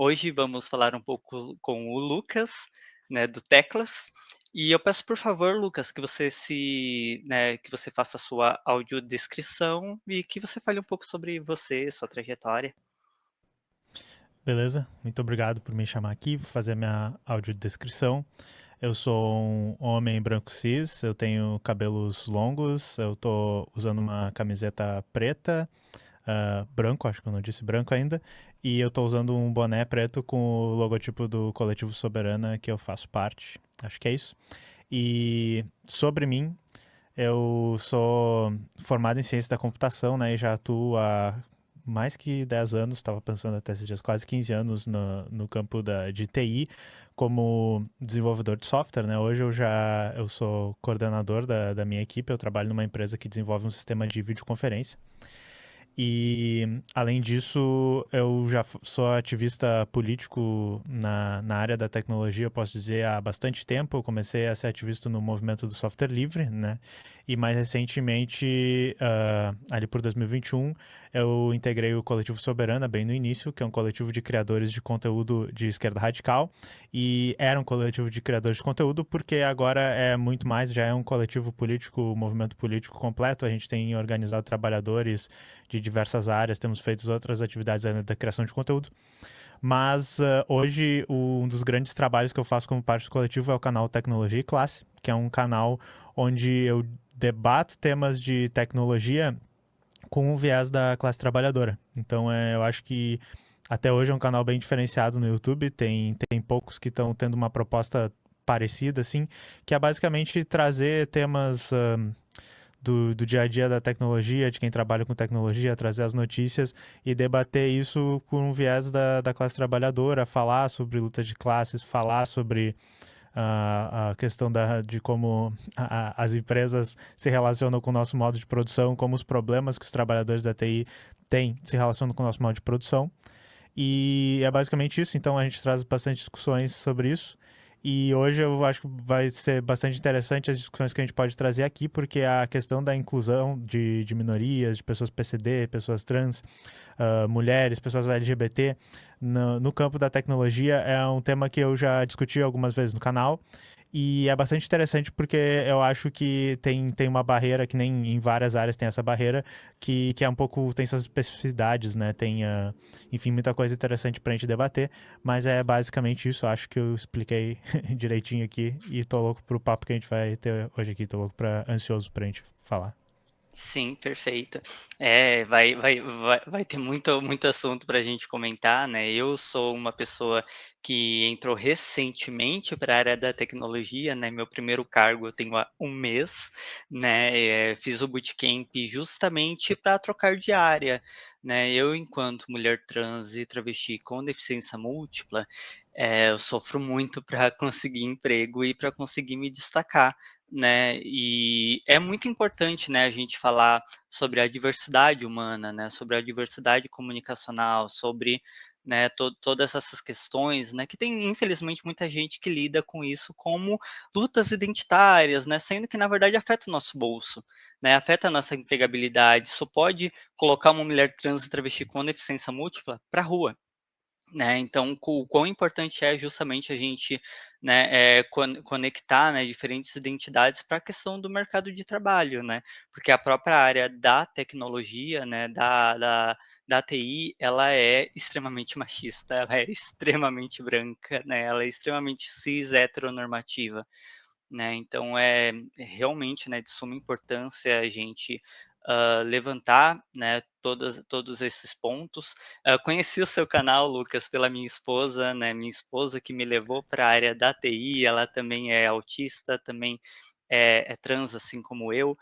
Hoje vamos falar um pouco com o Lucas, né, do Teclas. E eu peço por favor, Lucas, que você que você faça a sua audiodescrição e que você fale um pouco sobre você, sua trajetória. Beleza? Muito obrigado por me chamar aqui, vou fazer a minha audiodescrição. Eu sou um homem branco cis, eu tenho cabelos longos, eu tô usando uma camiseta preta, branco, acho que eu não disse branco ainda, e eu tô usando um boné preto com o logotipo do Coletivo Soberana que eu faço parte. Acho que é isso. E sobre mim, eu sou formado em ciência da computação, né, e já atuo há mais que 10 anos, estava pensando até esses dias, quase 15 anos no campo de TI, como desenvolvedor de software, né? Hoje eu sou coordenador da minha equipe, eu trabalho numa empresa que desenvolve um sistema de videoconferência. E, além disso, eu já sou ativista político na área da tecnologia, eu posso dizer, há bastante tempo. Eu comecei a ser ativista no movimento do software livre, né? E mais recentemente, ali por 2021, eu integrei o Coletivo Soberana, bem no início, que é um coletivo de criadores de conteúdo de esquerda radical. E era um coletivo de criadores de conteúdo porque agora é muito mais, já é um coletivo político, um movimento político completo. A gente tem organizado trabalhadores de diversas áreas, temos feito outras atividades da criação de conteúdo. Mas hoje um dos grandes trabalhos que eu faço como parte do coletivo é o canal Tecnologia e Classe, que é um canal onde eu debato temas de tecnologia com o viés da classe trabalhadora. Então eu acho que até hoje é um canal bem diferenciado no YouTube, tem poucos que estão tendo uma proposta parecida, assim, que é basicamente trazer temas do dia a dia da tecnologia, de quem trabalha com tecnologia, trazer as notícias e debater isso com um viés da classe trabalhadora, falar sobre luta de classes, falar sobre a questão de como as empresas se relacionam com o nosso modo de produção, como os problemas que os trabalhadores da TI têm se relacionam com o nosso modo de produção. E é basicamente isso, então a gente traz bastante discussões sobre isso. E hoje eu acho que vai ser bastante interessante as discussões que a gente pode trazer aqui, porque a questão da inclusão de minorias, de pessoas PCD, pessoas trans, mulheres, pessoas LGBT no campo da tecnologia é um tema que eu já discuti algumas vezes no canal. E é bastante interessante porque eu acho que tem uma barreira, que nem em várias áreas tem essa barreira, que é um pouco, tem suas especificidades, né? Tem, enfim, muita coisa interessante pra gente debater, mas é basicamente isso. Acho que eu expliquei direitinho aqui e tô louco pro papo que a gente vai ter hoje aqui, tô louco ansioso pra gente falar. Sim, perfeito. Vai ter muito assunto para a gente comentar, né. Eu sou uma pessoa que entrou recentemente para a área da tecnologia, né, meu primeiro cargo eu tenho há um mês, né, fiz o bootcamp justamente para trocar de área, né. Eu, enquanto mulher trans e travesti com deficiência múltipla, eu sofro muito para conseguir emprego e para conseguir me destacar, né, e é muito importante, né, a gente falar sobre a diversidade humana, né, sobre a diversidade comunicacional, sobre, né, todas essas questões, né, que tem infelizmente muita gente que lida com isso como lutas identitárias, né, sendo que na verdade afeta o nosso bolso, né, afeta a nossa empregabilidade, isso pode colocar uma mulher trans e travesti com deficiência múltipla para a rua, né, então o quão importante é justamente a gente, né, conectar, né, diferentes identidades para a questão do mercado de trabalho, né, porque a própria área da tecnologia, né, da TI, ela é extremamente machista, ela é extremamente branca, né, ela é extremamente cis heteronormativa, né, então é realmente, né, de suma importância a gente, levantar, né, todos esses pontos. Conheci o seu canal, Lucas, pela minha esposa, né, minha esposa que me levou para a área da TI, ela também é autista, também é trans, assim como eu,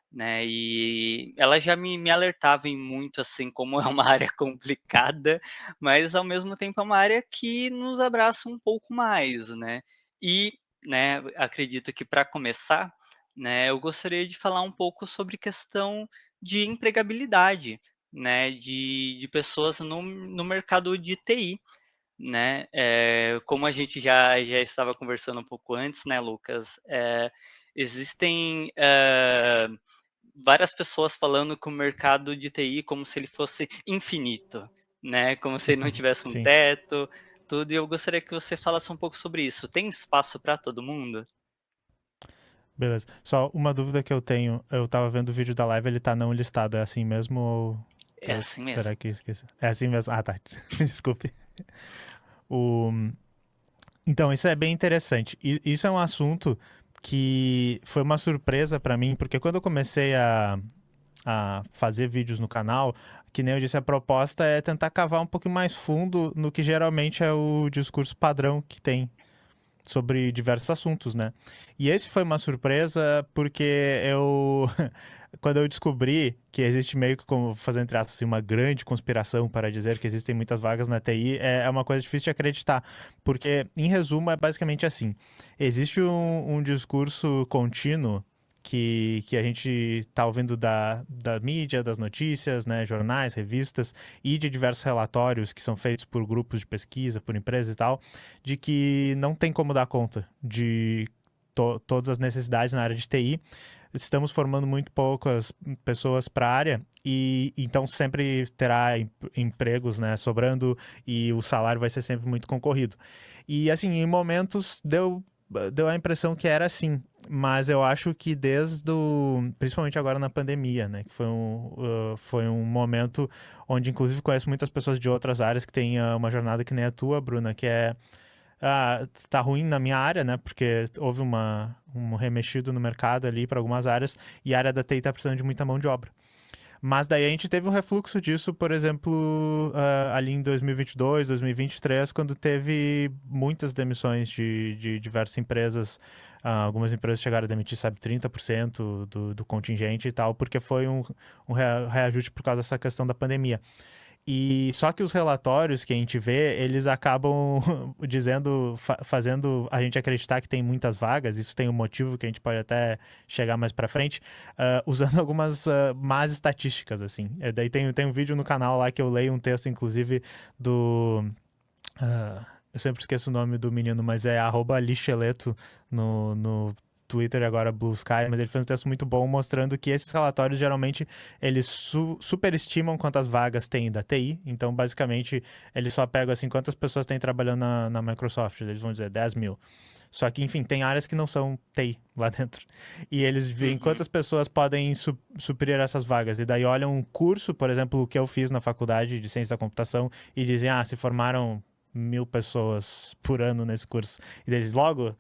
né, e ela já me alertava em muito, assim, como é uma área complicada, mas ao mesmo tempo é uma área que nos abraça um pouco mais, né. E, né, acredito que para começar, né, eu gostaria de falar um pouco sobre questão de empregabilidade, né, de pessoas no mercado de TI, né. Como a gente já estava conversando um pouco antes, né, Lucas, existem, várias pessoas falando que o mercado de TI como se ele fosse infinito, né, como se ele não tivesse um Sim. teto, tudo, e eu gostaria que você falasse um pouco sobre isso. Tem espaço para todo mundo? Beleza. Só uma dúvida que eu tenho. Eu tava vendo o vídeo da live, ele tá não listado. É assim mesmo ou É assim será mesmo. que eu esqueci? É assim mesmo. Ah, tá. Desculpe. O... Então, isso é bem interessante. E isso é um assunto que foi uma surpresa pra mim, porque quando eu comecei a fazer vídeos no canal, que nem eu disse, a proposta é tentar cavar um pouquinho mais fundo no que geralmente é o discurso padrão que tem sobre diversos assuntos, né? E esse foi uma surpresa porque eu quando eu descobri que existe meio que, como fazendo entre aspas, assim, uma grande conspiração para dizer que existem muitas vagas na TI, é uma coisa difícil de acreditar, porque, em resumo, é basicamente assim, existe um discurso contínuo que a gente está ouvindo da mídia, das notícias, né, jornais, revistas e de diversos relatórios que são feitos por grupos de pesquisa, por empresas e tal, de que não tem como dar conta de todas as necessidades na área de TI. Estamos formando muito poucas pessoas para a área e então sempre terá empregos, né, sobrando e o salário vai ser sempre muito concorrido. E assim, em momentos deu a impressão que era assim, mas eu acho que principalmente agora na pandemia, né, que foi um momento onde inclusive conheço muitas pessoas de outras áreas que têm uma jornada que nem a tua, Bruna, que é tá ruim na minha área, né? Porque houve um remexido no mercado ali para algumas áreas e a área da TI tá precisando de muita mão de obra. Mas daí a gente teve um refluxo disso, por exemplo, ali em 2022, 2023, quando teve muitas demissões de diversas empresas. Algumas empresas chegaram a demitir, sabe, 30% do contingente e tal, porque foi um reajuste por causa dessa questão da pandemia. E só que os relatórios que a gente vê, eles acabam dizendo, fazendo a gente acreditar que tem muitas vagas. Isso tem um motivo que a gente pode até chegar mais para frente, usando algumas más estatísticas assim. Daí tem um vídeo no canal lá que eu leio um texto, inclusive do eu sempre esqueço o nome do menino, mas é @lixeleto no Twitter e agora Blue Sky, mas ele fez um texto muito bom mostrando que esses relatórios geralmente eles superestimam quantas vagas tem da TI, então basicamente eles só pegam assim quantas pessoas tem trabalhando na Microsoft, eles vão dizer 10 mil. Só que, enfim, tem áreas que não são TI lá dentro. E eles veem Uhum. quantas pessoas podem suprir essas vagas. E daí olham um curso, por exemplo, o que eu fiz na faculdade de ciência da computação, e dizem, se formaram 1.000 pessoas por ano nesse curso. E eles logo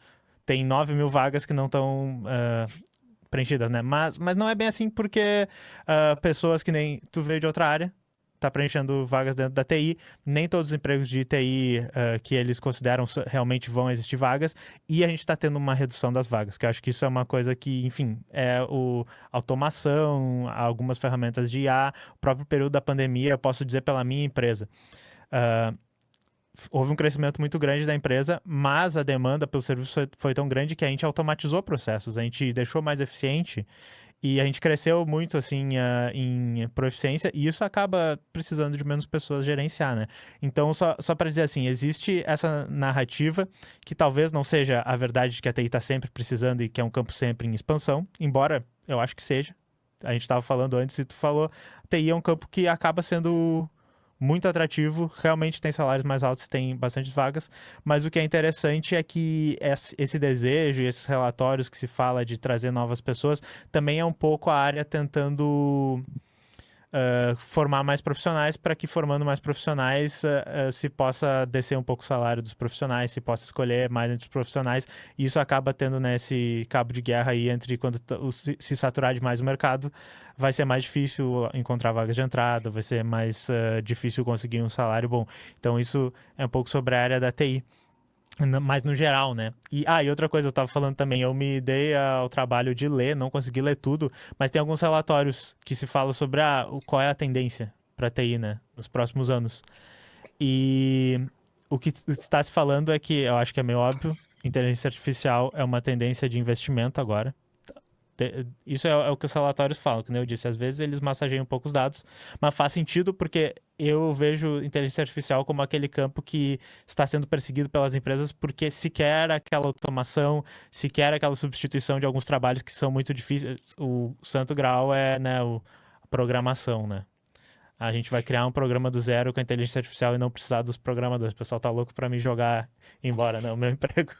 tem 9.000 vagas que não estão preenchidas, né? Mas não é bem assim porque pessoas que nem tu veio de outra área tá preenchendo vagas dentro da TI, nem todos os empregos de TI que eles consideram realmente vão existir vagas, e a gente está tendo uma redução das vagas, que eu acho que isso é uma coisa que, enfim, automação, algumas ferramentas de IA, o próprio período da pandemia, eu posso dizer pela minha empresa. Uh, Houve um crescimento muito grande da empresa, mas a demanda pelo serviço foi tão grande que a gente automatizou processos, a gente deixou mais eficiente e a gente cresceu muito assim em proficiência e isso acaba precisando de menos pessoas gerenciar, né? Então, só para dizer assim, existe essa narrativa que talvez não seja a verdade de que a TI está sempre precisando e que é um campo sempre em expansão, embora eu acho que seja. A gente estava falando antes e tu falou, a TI é um campo que acaba sendo muito atrativo, realmente tem salários mais altos, tem bastante vagas, mas o que é interessante é que esse desejo e esses relatórios que se fala de trazer novas pessoas também é um pouco a área tentando formar mais profissionais para que formando mais profissionais se possa descer um pouco o salário dos profissionais, se possa escolher mais entre os profissionais e isso acaba tendo né, esse cabo de guerra aí entre quando se saturar demais o mercado vai ser mais difícil encontrar vagas de entrada, vai ser mais difícil conseguir um salário bom. Então isso é um pouco sobre a área da TI. Mas no geral, né? E outra coisa, eu tava falando também, eu me dei ao trabalho de ler, não consegui ler tudo, mas tem alguns relatórios que se falam sobre qual é a tendência para TI, né? Nos próximos anos. E o que está se falando é que, eu acho que é meio óbvio, inteligência artificial é uma tendência de investimento agora. Isso é o que os relatórios falam, como eu disse, às vezes eles massageiam um pouco os dados, mas faz sentido porque eu vejo inteligência artificial como aquele campo que está sendo perseguido pelas empresas porque se quer aquela automação, se quer aquela substituição de alguns trabalhos que são muito difíceis, o santo grau é né, a programação, né? a gente vai criar um programa do zero com a inteligência artificial e não precisar dos programadores. O pessoal tá louco para me jogar embora, né, o meu emprego.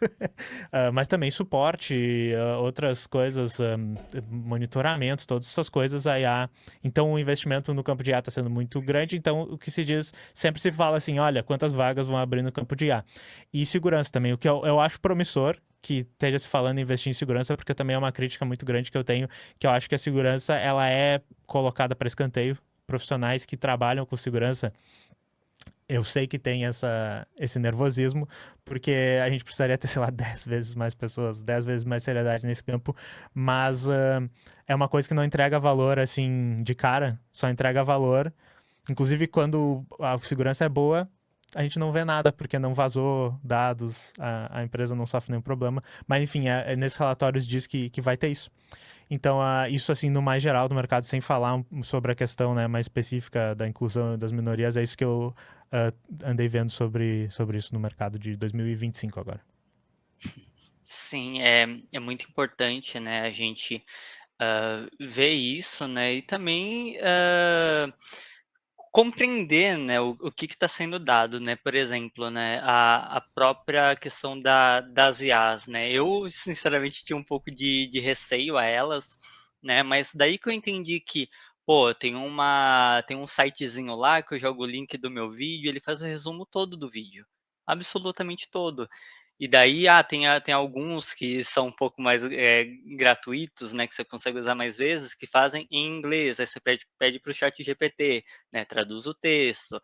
Mas também suporte, outras coisas, monitoramento, todas essas coisas, a IA. Então o investimento no campo de IA está sendo muito grande, então o que se diz, sempre se fala assim, olha, quantas vagas vão abrir no campo de IA. E segurança também, o que eu acho promissor, que esteja se falando em investir em segurança, porque também é uma crítica muito grande que eu tenho, que eu acho que a segurança, ela é colocada para escanteio. Profissionais que trabalham com segurança, eu sei que tem esse nervosismo, porque a gente precisaria ter, sei lá, 10 vezes mais pessoas, 10 vezes mais seriedade nesse campo, mas é uma coisa que não entrega valor, assim, de cara, só entrega valor. Inclusive, quando a segurança é boa, a gente não vê nada, porque não vazou dados, a empresa não sofre nenhum problema. Mas, enfim, nesses relatórios diz que vai ter isso. Então, isso assim, no mais geral do mercado, sem falar sobre a questão, né, mais específica da inclusão das minorias, é isso que eu andei vendo sobre isso no mercado de 2025 agora. Sim, é muito importante, né, a gente ver isso, né, e também compreender, né, o que está sendo dado, né, por exemplo, né, a própria questão das IAs, né, eu sinceramente tinha um pouco de receio a elas, né, mas daí que eu entendi que, pô, tem um sitezinho lá que eu jogo o link do meu vídeo, ele faz o resumo todo do vídeo, absolutamente todo. E daí, tem alguns que são um pouco mais, gratuitos, né, que você consegue usar mais vezes, que fazem em inglês, aí você pede para o ChatGPT, né, traduz o texto,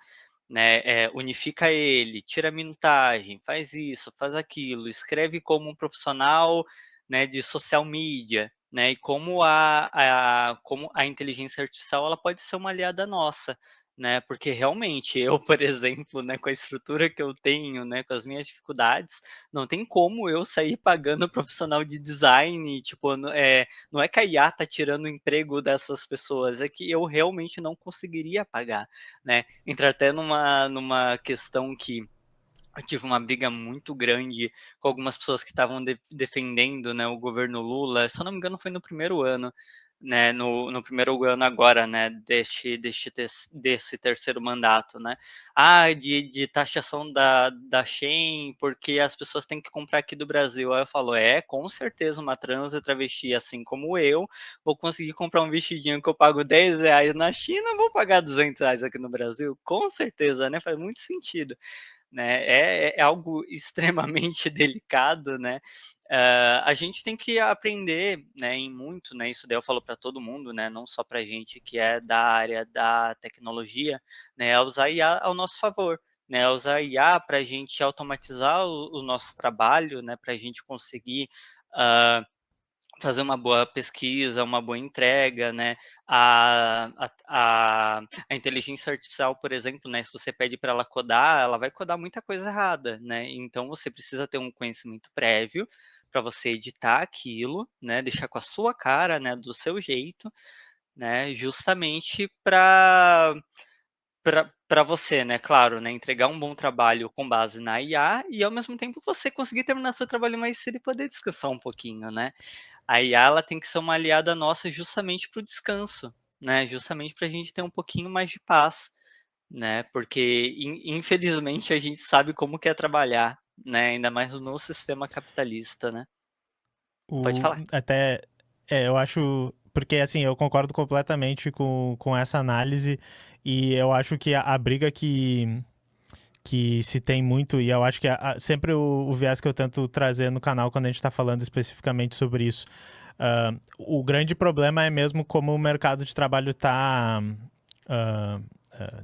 né, unifica ele, tira a minutagem, faz isso, faz aquilo, escreve como um profissional, né, de social media, né, e como a inteligência artificial ela pode ser uma aliada nossa, né, porque realmente eu, por exemplo, né, com a estrutura que eu tenho, né, com as minhas dificuldades, não tem como eu sair pagando profissional de design, tipo, não é que a IA tá tirando o emprego dessas pessoas, é que eu realmente não conseguiria pagar, né. Entra até numa questão que eu tive uma briga muito grande com algumas pessoas que estavam defendendo, né, o governo Lula, se eu não me engano foi no primeiro ano, né, no primeiro ano agora, né, desse terceiro mandato, né. "Ah, de taxação da Shein, porque as pessoas têm que comprar aqui do Brasil". Aí eu falo: "É, com certeza uma trans e travesti, assim como eu, vou conseguir comprar um vestidinho que eu pago R$ 10 na China, vou pagar R$ 200 aqui no Brasil? Com certeza, né, faz muito sentido". Né, é algo extremamente delicado, né, a gente tem que aprender, né, em muito, né, isso daí eu falo para todo mundo, né, não só para gente que é da área da tecnologia, né, a usar IA ao nosso favor, né, a usar IA para a gente automatizar o nosso trabalho, né, para a gente conseguir, hã fazer uma boa pesquisa, uma boa entrega, né, a inteligência artificial, por exemplo, né, se você pede para ela codar, ela vai codar muita coisa errada, né, então você precisa ter um conhecimento prévio para você editar aquilo, né, deixar com a sua cara, né, do seu jeito, né, justamente para você, né, claro, né, entregar um bom trabalho com base na IA e ao mesmo tempo você conseguir terminar seu trabalho mais cedo e poder descansar um pouquinho, né. A IA ela tem que ser uma aliada nossa justamente para o descanso, né, justamente para a gente ter um pouquinho mais de paz, né, porque infelizmente a gente sabe como que é trabalhar, né, ainda mais no sistema capitalista, né. Pode falar. Até, eu acho, porque assim, eu concordo completamente com essa análise, e eu acho que a briga que se tem muito, e eu acho que sempre o viés que eu tento trazer no canal quando a gente está falando especificamente sobre isso, o grande problema é mesmo como o mercado de trabalho está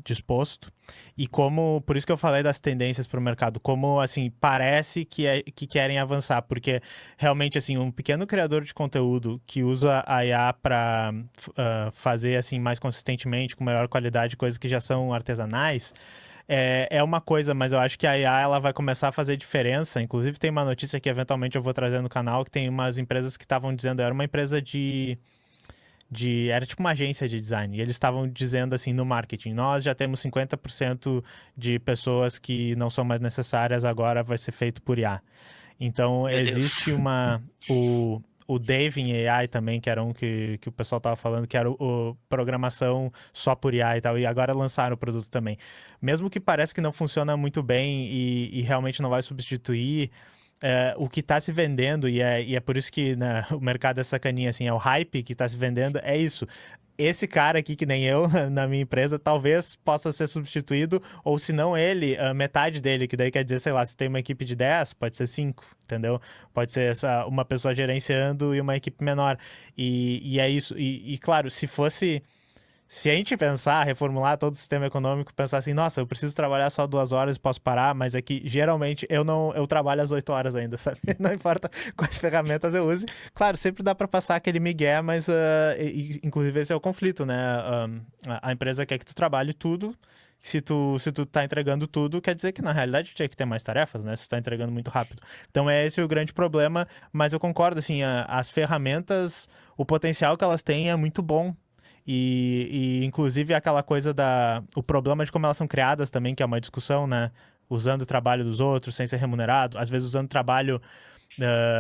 disposto, e como, por isso que eu falei das tendências para o mercado, como assim parece que querem avançar, porque realmente assim um pequeno criador de conteúdo que usa a IA para fazer assim mais consistentemente, com melhor qualidade, coisas que já são artesanais, é uma coisa, mas eu acho que a IA ela vai começar a fazer diferença. Inclusive, tem uma notícia que eventualmente eu vou trazer no canal, que tem umas empresas que estavam dizendo, era uma empresa era tipo uma agência de design, e eles estavam dizendo assim no marketing, nós já temos 50% de pessoas que não são mais necessárias, agora vai ser feito por IA. Então, Meu Deus. existe uma. o Dave em AI também, que era um que o pessoal tava falando, que era o programação só por AI e tal, e agora lançaram o produto também. Mesmo que pareça que não funciona muito bem e realmente não vai substituir o que está se vendendo, e é por isso que né, o mercado é sacaninha, assim, é o hype que está se vendendo, é isso. Esse cara aqui, que nem eu, na minha empresa, talvez possa ser substituído, ou se não ele, a metade dele, que daí quer dizer, sei lá, se tem uma equipe de 10 pode ser 5, entendeu? Pode ser uma pessoa gerenciando e uma equipe menor. E é isso. E claro, se a gente pensar, reformular todo o sistema econômico, pensar assim, nossa, eu preciso trabalhar só 2 horas e posso parar, mas é que geralmente eu trabalho às 8 horas ainda, sabe? Não importa quais ferramentas eu use. Claro, sempre dá para passar aquele migué, mas inclusive esse é o conflito, né? A empresa quer que tu trabalhe tudo. Se tu tá entregando tudo, quer dizer que na realidade tinha que ter mais tarefas, né? Se tu tá entregando muito rápido. Então é esse o grande problema, mas eu concordo, assim, as ferramentas, o potencial que elas têm é muito bom. Inclusive aquela coisa o problema de como elas são criadas também, que é uma discussão, né? Usando o trabalho dos outros sem ser remunerado, às vezes usando trabalho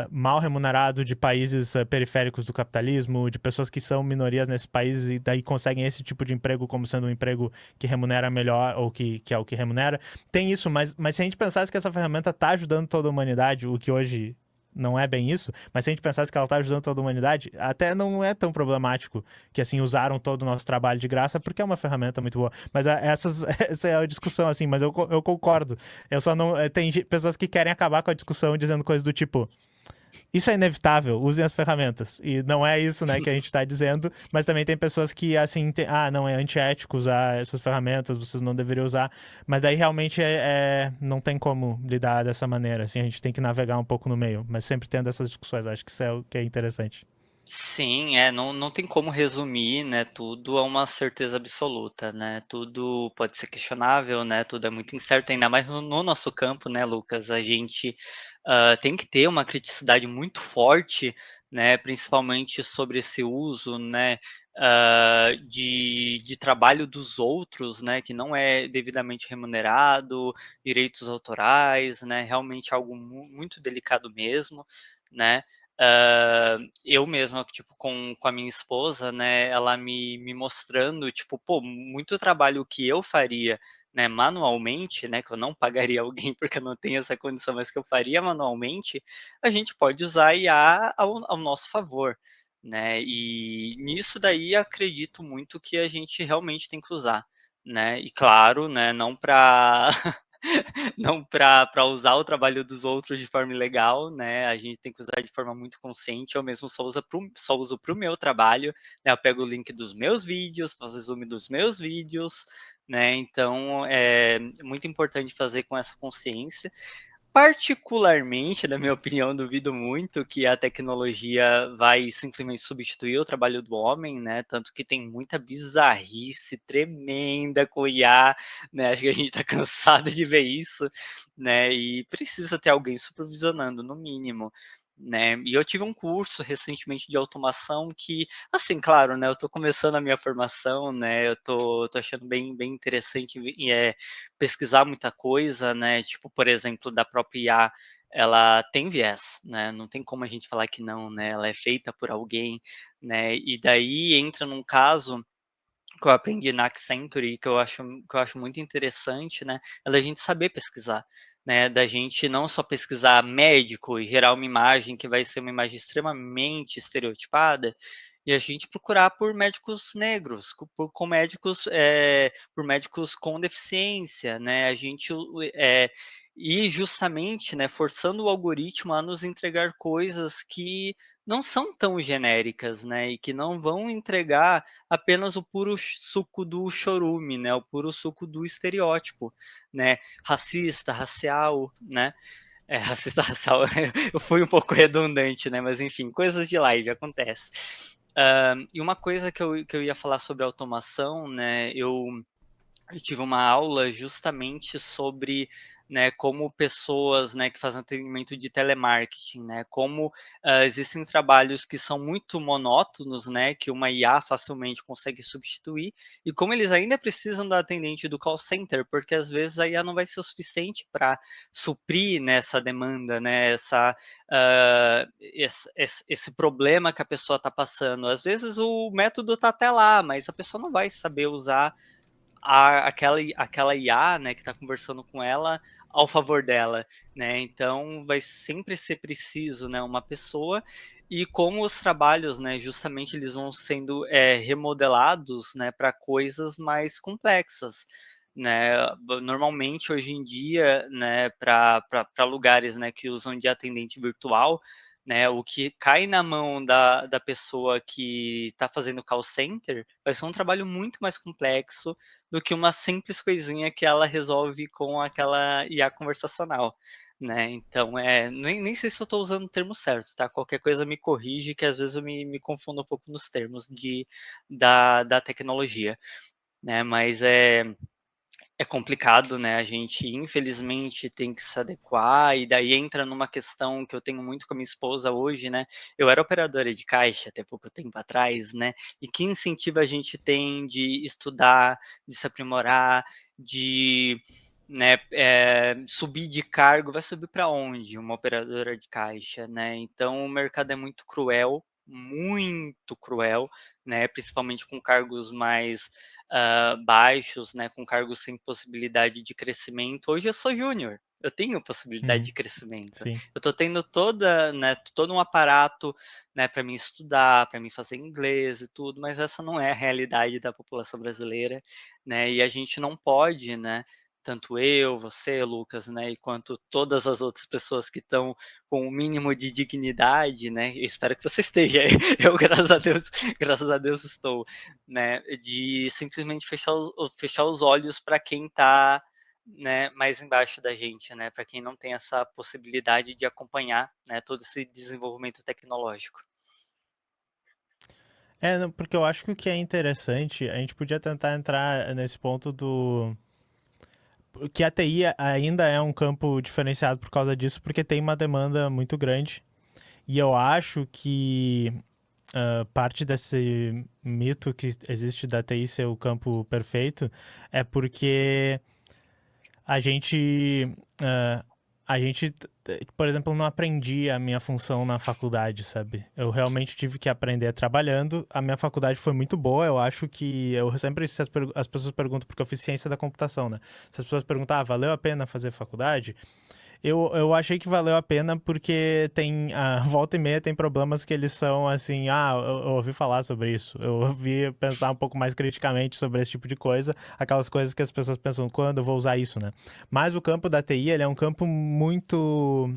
mal remunerado de países periféricos do capitalismo, de pessoas que são minorias nesses países e daí conseguem esse tipo de emprego como sendo um emprego que remunera melhor ou que é o que remunera. Tem isso, mas se a gente pensasse que essa ferramenta está ajudando toda a humanidade, o que hoje não é bem isso, mas se a gente pensasse que ela está ajudando toda a humanidade, até não é tão problemático que assim usaram todo o nosso trabalho de graça, porque é uma ferramenta muito boa. Mas essa é a discussão, assim, mas eu concordo. Eu só não. Tem pessoas que querem acabar com a discussão dizendo coisas do tipo. Isso é inevitável, usem as ferramentas. E não é isso, né, que a gente está dizendo, mas também tem pessoas que, assim, não, é antiético usar essas ferramentas, vocês não deveriam usar. Mas daí realmente não tem como lidar dessa maneira, assim, a gente tem que navegar um pouco no meio, mas sempre tendo essas discussões, acho que isso é o que é interessante. Sim, não tem como resumir, né, tudo a uma certeza absoluta, né, tudo pode ser questionável, né, tudo é muito incerto, ainda mais no nosso campo, né, Lucas, a gente, tem que ter uma criticidade muito forte, né, principalmente sobre esse uso, né, de trabalho dos outros, né, que não é devidamente remunerado, direitos autorais, né, realmente algo muito delicado mesmo, né. Eu mesma, tipo, com a minha esposa, né, ela me mostrando, tipo, pô, muito trabalho que eu faria, né, manualmente, né, que eu não pagaria alguém porque eu não tenho essa condição, mas que eu faria manualmente, a gente pode usar a IA ao nosso favor, né, e nisso daí acredito muito que a gente realmente tem que usar, né, e claro, né, não para não para usar o trabalho dos outros de forma ilegal, né, a gente tem que usar de forma muito consciente, eu mesmo só uso para o meu trabalho, né, eu pego o link dos meus vídeos, faço zoom dos meus vídeos, né, então é muito importante fazer com essa consciência. Particularmente, na minha opinião, duvido muito que a tecnologia vai simplesmente substituir o trabalho do homem, né, tanto que tem muita bizarrice tremenda com IA, né, acho que a gente está cansado de ver isso, né, e precisa ter alguém supervisionando, no mínimo, né. E eu tive um curso recentemente de automação que, assim, claro, né, eu estou começando a minha formação, né, eu tô achando bem interessante pesquisar muita coisa, né, tipo, por exemplo, da própria IA, ela tem viés, né, não tem como a gente falar que não, né, ela é feita por alguém, né, e daí entra num caso que eu aprendi na Accenture, que eu acho muito interessante, né, é da gente saber pesquisar, né, da gente não só pesquisar médico e gerar uma imagem que vai ser uma imagem extremamente estereotipada, e a gente procurar por médicos negros, por médicos com deficiência, né, a gente e justamente, né, forçando o algoritmo a nos entregar coisas que não são tão genéricas, né, e que não vão entregar apenas o puro suco do chorume, né, o puro suco do estereótipo, né, racista, racial, né, racista, racial, eu fui um pouco redundante, né, mas enfim, coisas de live, acontece. E uma coisa que eu ia falar sobre automação, né, eu tive uma aula justamente sobre né, como pessoas, né, que fazem atendimento de telemarketing, né, como existem trabalhos que são muito monótonos, né, que uma IA facilmente consegue substituir, e como eles ainda precisam do atendente do call center, porque às vezes a IA não vai ser o suficiente para suprir nessa demanda, né, esse problema que a pessoa está passando. Às vezes o método está até lá, mas a pessoa não vai saber usar aquela IA, né, que está conversando com ela ao favor dela, né? Então vai sempre ser preciso, né, uma pessoa. E como os trabalhos, né, justamente eles vão sendo remodelados, né, para coisas mais complexas, né? Normalmente hoje em dia, né, para lugares, né, que usam de atendente virtual, né, o que cai na mão da pessoa que está fazendo call center vai ser um trabalho muito mais complexo do que uma simples coisinha que ela resolve com aquela IA conversacional, né? Então, nem sei se eu estou usando o termo certo, tá? Qualquer coisa me corrige, que às vezes eu me confundo um pouco nos termos da tecnologia, né? Mas é complicado, né? A gente, infelizmente, tem que se adequar, e daí entra numa questão que eu tenho muito com a minha esposa hoje, né? Eu era operadora de caixa até pouco tempo atrás, né? E que incentivo a gente tem de estudar, de se aprimorar, de né, subir de cargo, vai subir para onde uma operadora de caixa, né? Então o mercado é muito cruel, né? Principalmente com cargos mais baixos, né, com cargos sem possibilidade de crescimento. Hoje eu sou júnior, eu tenho possibilidade Uhum, de crescimento. sim. Eu estou tendo todo um aparato, né, para me estudar, para me fazer inglês e tudo, mas essa não é a realidade da população brasileira, né? E a gente não pode, né? Tanto eu, você, Lucas, né, e quanto todas as outras pessoas que estão com o mínimo de dignidade, né? Eu espero que você esteja. Eu, graças a Deus estou, né, de simplesmente fechar os olhos para quem está, né, mais embaixo da gente, né, para quem não tem essa possibilidade de acompanhar, né, todo esse desenvolvimento tecnológico. Não, porque eu acho que o que é interessante, a gente podia tentar entrar nesse ponto do que a TI ainda é um campo diferenciado por causa disso, porque tem uma demanda muito grande. E eu acho que parte desse mito que existe da TI ser o campo perfeito é porque a gente. Uh, a gente, por exemplo, não aprendi a minha função na faculdade, sabe? Eu realmente tive que aprender trabalhando. A minha faculdade foi muito boa. Eu acho que eu sempre, se as pessoas perguntam, porque eu fiz ciência da computação, né? Se as pessoas perguntam, valeu a pena fazer faculdade? Eu achei que valeu a pena porque tem, volta e meia tem problemas que eles são assim, eu ouvi falar sobre isso, eu ouvi pensar um pouco mais criticamente sobre esse tipo de coisa, aquelas coisas que as pessoas pensam, quando eu vou usar isso, né? Mas o campo da TI, ele é um campo muito,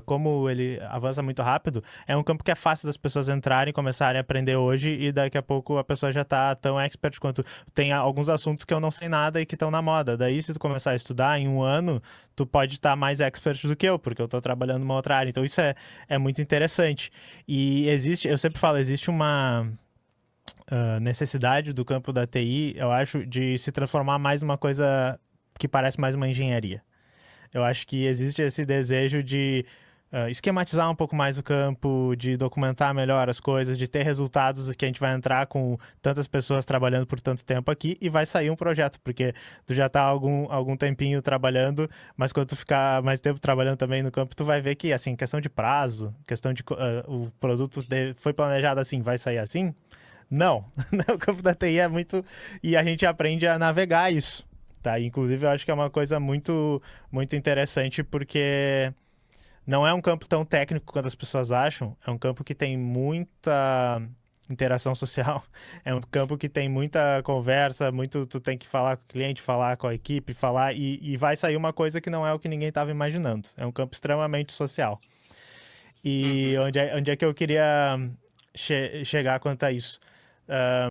como ele avança muito rápido, é um campo que é fácil das pessoas entrarem, começarem a aprender hoje e daqui a pouco a pessoa já tá tão expert quanto tem alguns assuntos que eu não sei nada e que estão na moda. Daí se tu começar a estudar em um ano, tu pode estar mais expert do que eu, porque eu estou trabalhando numa outra área. Então isso é muito interessante. E existe, eu sempre falo, existe uma necessidade do campo da TI, eu acho, de se transformar mais numa coisa que parece mais uma engenharia. Eu acho que existe esse desejo de esquematizar um pouco mais o campo, de documentar melhor as coisas, de ter resultados que a gente vai entrar com tantas pessoas trabalhando por tanto tempo aqui e vai sair um projeto, porque tu já tá algum tempinho trabalhando, mas quando tu ficar mais tempo trabalhando também no campo, tu vai ver que, assim, questão de prazo, questão de o produto foi planejado assim, vai sair assim? Não. O campo da TI é muito... E a gente aprende a navegar isso. Tá? Inclusive, eu acho que é uma coisa muito interessante, porque não é um campo tão técnico quanto as pessoas acham. É um campo que tem muita interação social. É um campo que tem muita conversa, muito tu tem que falar com o cliente, falar com a equipe, falar e vai sair uma coisa que não é o que ninguém estava imaginando. É um campo extremamente social. E Uhum. onde é que eu queria chegar quanto a isso?